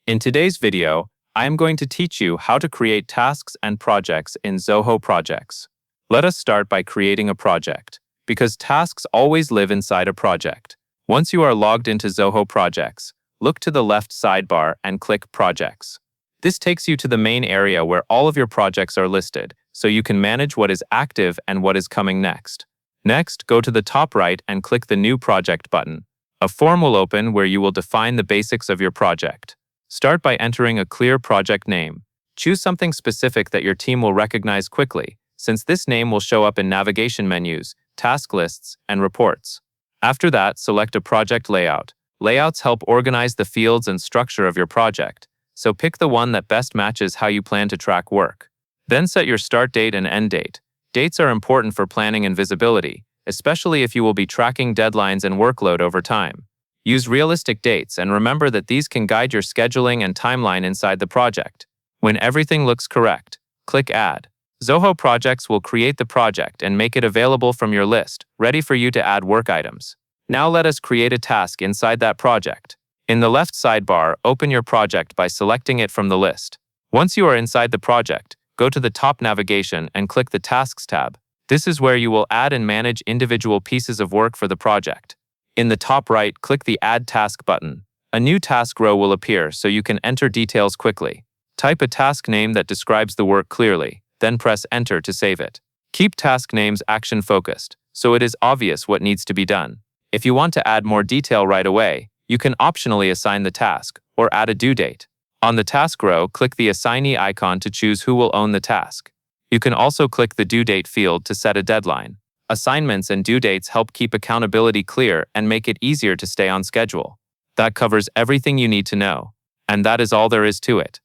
In today's video, I am going to teach you how to create tasks and projects in Zoho Projects. Let us start by creating a project, because tasks always live inside a project. Once you are logged into Zoho Projects, look to the left sidebar and click Projects. This takes you to the main area where all of your projects are listed, so you can manage what is active and what is coming next. Next, go to the top right and click the New Project button. A form will open where you will define the basics of your project. Start by entering a clear project name. Choose something specific that your team will recognize quickly, since this name will show up in navigation menus, task lists, and reports. After that, select a project layout. Layouts help organize the fields and structure of your project, so pick the one that best matches how you plan to track work. Then set your start date and end date. Dates are important for planning and visibility, especially if you will be tracking deadlines and workload over time. Use realistic dates and remember that these can guide your scheduling and timeline inside the project. When everything looks correct, click Add. Zoho Projects will create the project and make it available from your list, ready for you to add work items. Now let us create a task inside that project. In the left sidebar, open your project by selecting it from the list. Once you are inside the project, go to the top navigation and click the Tasks tab. This is where you will add and manage individual pieces of work for the project. In the top right, click the Add Task button. A new task row will appear so you can enter details quickly. Type a task name that describes the work clearly, then press Enter to save it. Keep task names action-focused, so it is obvious what needs to be done. If you want to add more detail right away, you can optionally assign the task or add a due date. On the task row, click the assignee icon to choose who will own the task. You can also click the due date field to set a deadline. Assignments and due dates help keep accountability clear and make it easier to stay on schedule. That covers everything you need to know. And that is all there is to it.